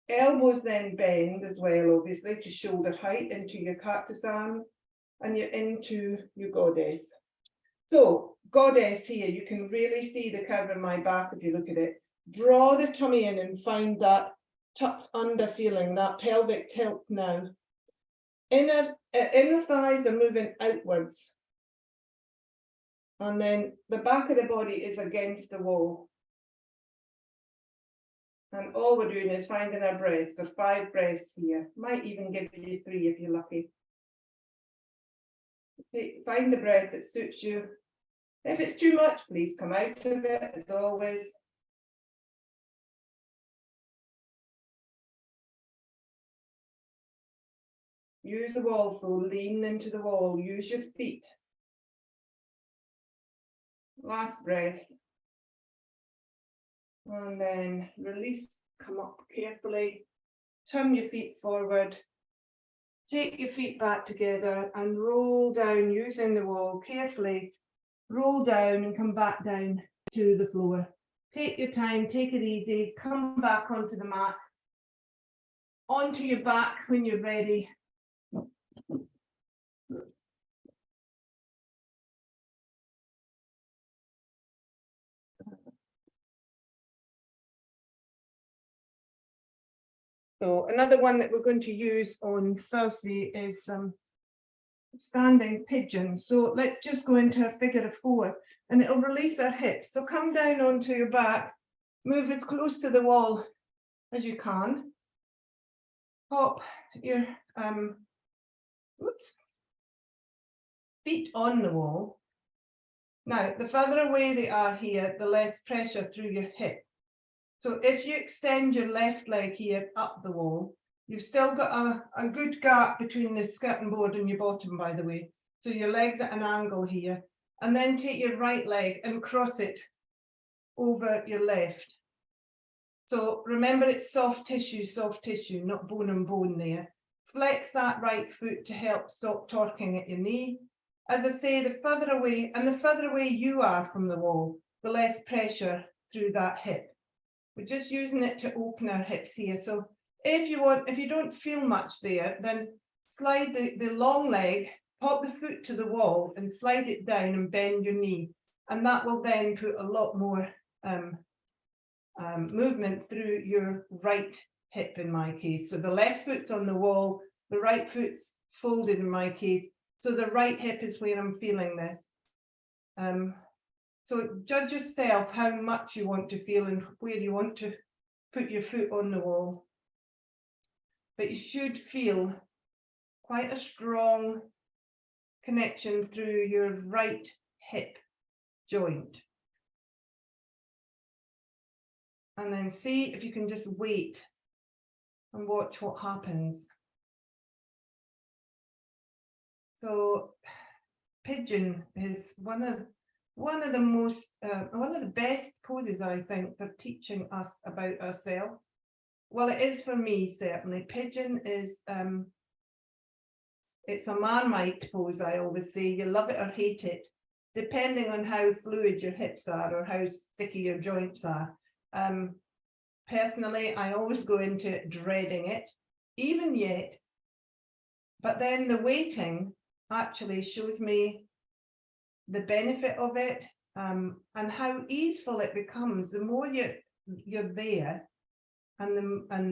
Elbows then bend as well, obviously, to shoulder height into your cactus arms, and you're into your goddess. So, goddess here, you can really see the curve in my back if you look at it. Draw the tummy in and find that tucked under feeling, that pelvic tilt now. Inner thighs are moving outwards. And then the back of the body is against the wall. And all we're doing is finding our breaths. There's 5 breaths here. Might even give you 3 if you're lucky. Find the breath that suits you. If it's too much, please come out of it, as always. Use the wall, so lean into the wall. Use your feet. Last breath. And then release, come up carefully. Turn your feet forward. Take your feet back together and roll down using the wall carefully. Roll down and come back down to the floor. Take your time, take it easy. Come back onto the mat. Onto your back when you're ready. So another one that we're going to use on Thursday is standing pigeon. So let's just go into a figure of 4 and it'll release our hips. So come down onto your back, move as close to the wall as you can. Pop your feet on the wall. Now, the further away they are here, the less pressure through your hip. So if you extend your left leg here up the wall, you've still got a good gap between the skirting board and your bottom, by the way. So your leg's at an angle here. And then take your right leg and cross it over your left. So remember, it's soft tissue, not bone and bone there. Flex that right foot to help stop torquing at your knee. As I say, the further away you are from the wall, the less pressure through that hip. We're just using it to open our hips here. So if you don't feel much there, then slide the long leg, pop the foot to the wall and slide it down and bend your knee. And that will then put a lot more movement through your right hip in my case. So the left foot's on the wall, the right foot's folded in my case. So the right hip is where I'm feeling this. So judge yourself how much you want to feel and where you want to put your foot on the wall. But you should feel quite a strong connection through your right hip joint. And then see if you can just wait and watch what happens. So pigeon is one of the best poses, I think, for teaching us about ourselves. Well, it is for me, certainly. Pigeon is it's a Marmite pose, I always say. You love it or hate it, depending on how fluid your hips are or how sticky your joints are. Personally, I always go into it dreading it, even yet. But then the waiting actually shows me the benefit of it and how easeful it becomes. The more you're there, and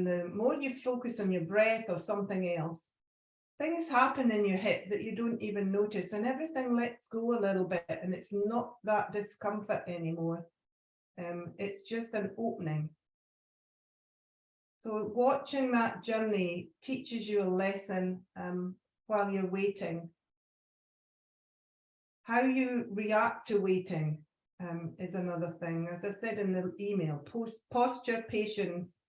the more you focus on your breath or something else, things happen in your hip that you don't even notice, and everything lets go a little bit, and it's not that discomfort anymore. It's just an opening. So watching that journey teaches you a lesson while you're waiting. How you react to waiting is another thing. As I said in the email, posture, patience,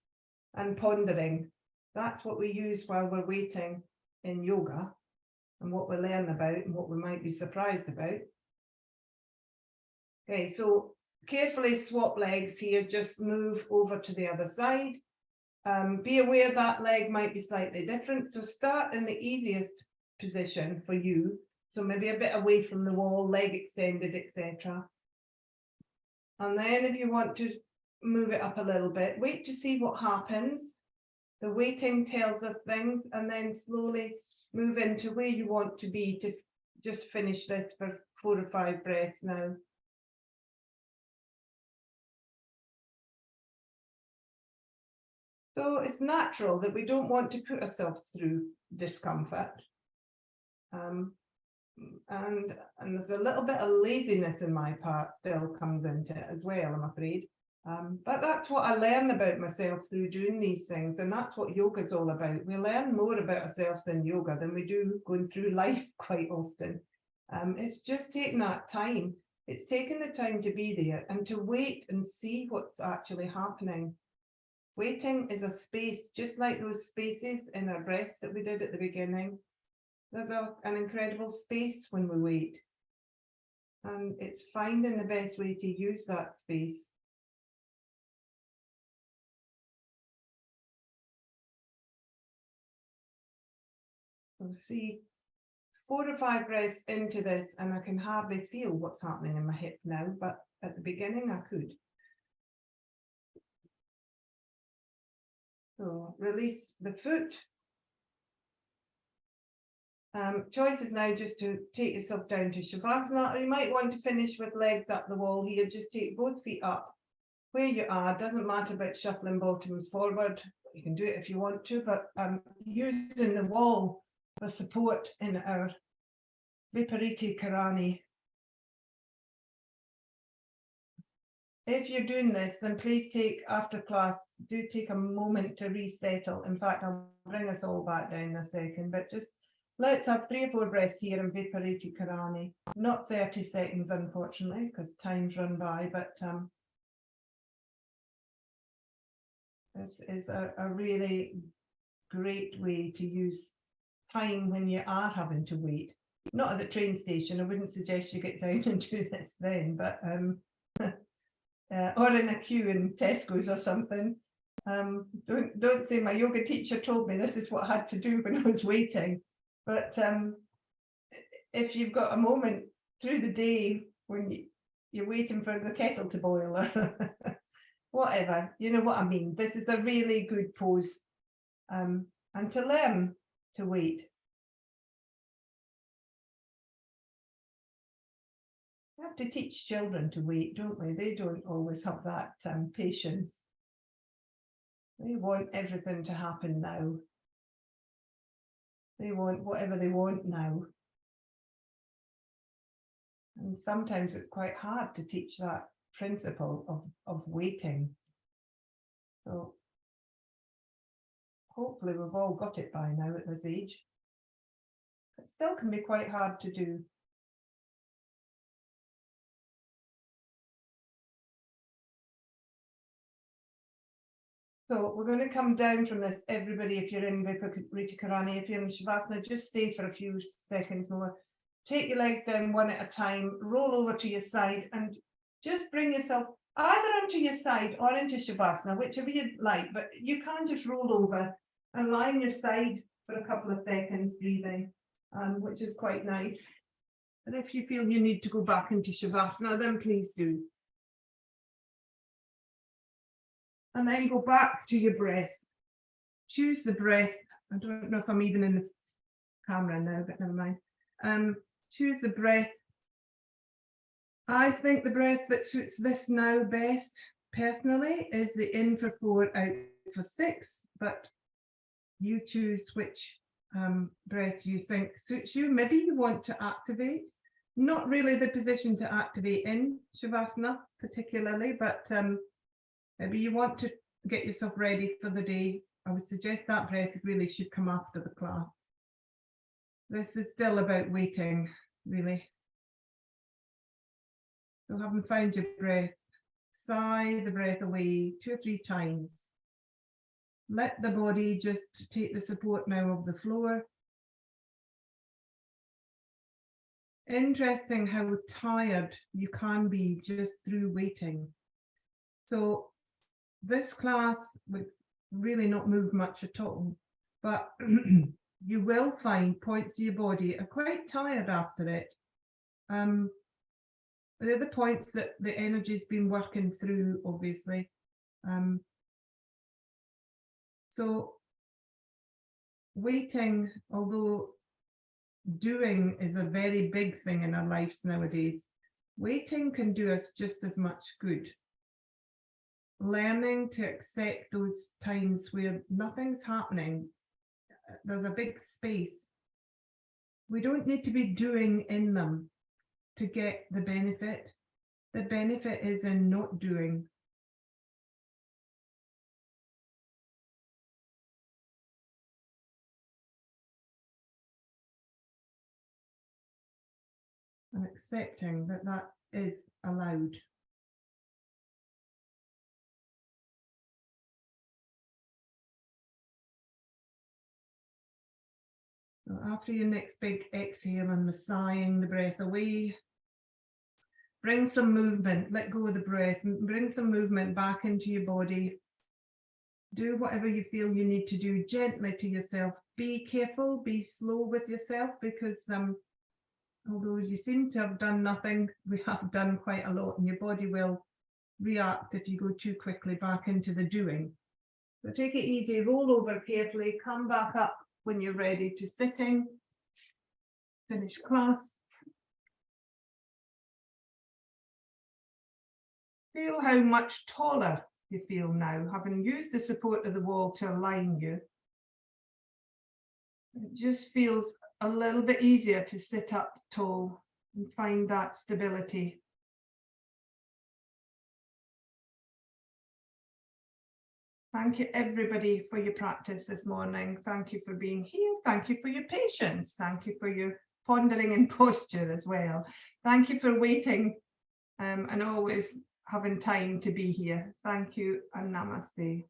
and pondering. That's what we use while we're waiting in yoga, and what we learn about and what we might be surprised about. Okay, so carefully swap legs here, just move over to the other side. Be aware that leg might be slightly different, so start in the easiest position for you, so maybe a bit away from the wall, leg extended, etc. And then if you want to move it up a little bit, wait to see what happens. The waiting tells us things, and then slowly move into where you want to be to just finish this for 4 or 5 breaths now. So it's natural that we don't want to put ourselves through discomfort. And there's a little bit of laziness in my part still comes into it as well, I'm afraid. But that's what I learn about myself through doing these things, and that's what yoga is all about. We learn more about ourselves in yoga than we do going through life quite often. It's just taking that time. It's taking the time to be there and to wait and see what's actually happening. Waiting is a space, just like those spaces in our breaths that we did at the beginning. There's an incredible space when we wait. And it's finding the best way to use that space. We'll see 4 or 5 breaths into this, and I can hardly feel what's happening in my hip now, but at the beginning I could. So release the foot. Choice is now just to take yourself down to Shavasana, or you might want to finish with legs up the wall here. Just take both feet up where you are. Doesn't matter about shuffling bottoms forward. You can do it if you want to, but using the wall for support in our Vipariti Karani. If you're doing this, then please take, after class, do take a moment to resettle. In fact, I'll bring us all back down in a second, but just let's have 3 or 4 breaths here in Vipariti Karani. Not 30 seconds, unfortunately, because time's run by, but this is a really great way to use time when you are having to wait. Not at the train station. I wouldn't suggest you get down and do this then, but or in a queue in Tesco's or something. Don't say my yoga teacher told me this is what I had to do when I was waiting. But if you've got a moment through the day when you're waiting for the kettle to boil or whatever, you know what I mean. This is a really good pose, and to learn to wait. We have to teach children to wait, don't we? They don't always have that patience. They want everything to happen now. They want whatever they want now. And sometimes it's quite hard to teach that principle of waiting. So hopefully we've all got it by now at this age. It still can be quite hard to do. So we're going to come down from this, everybody. If you're in Vipariti Karani, if you're in Shavasana, just stay for a few seconds more. Take your legs down one at a time, roll over to your side, and just bring yourself either onto your side or into Shavasana, whichever you like, but you can just roll over and lie on your side for a couple of seconds, breathing, which is quite nice. And if you feel you need to go back into Shavasana, then please do. And then go back to your breath. Choose the breath. I don't know if I'm even in the camera now, but never mind. Choose the breath. I think the breath that suits this now best, personally, is the in for 4, out for 6, but you choose which breath you think suits you. Maybe you want to activate, not really the position to activate in Shavasana particularly, but maybe you want to get yourself ready for the day. I would suggest that breath really should come after the class. This is still about waiting, really. So having found your breath, sigh the breath away 2 or 3 times. Let the body just take the support now of the floor. Interesting how tired you can be just through waiting. So this class would really not move much at all, but you will find points of your body are quite tired after it. They're the points that the energy's been working through, obviously. So waiting, although doing is a very big thing in our lives nowadays, waiting can do us just as much good. Learning to accept those times where nothing's happening, there's a big space. We don't need to be doing in them to get the benefit. The benefit is in not doing. And accepting that that is allowed. So after your next big exhale and sighing the breath away, bring some movement, let go of the breath, and bring some movement back into your body. Do whatever you feel you need to do gently to yourself. Be careful, be slow with yourself, because although you seem to have done nothing, we have done quite a lot, and your body will react if you go too quickly back into the doing. So take it easy, roll over carefully, come back up when you're ready to sitting. Finish class. Feel how much taller you feel now, having used the support of the wall to align you. It just feels a little bit easier to sit up tall and find that stability. Thank you everybody for your practice this morning. Thank you for being here. Thank you for your patience. Thank you for your pondering and posture as well. Thank you for waiting and always having time to be here. Thank you and namaste.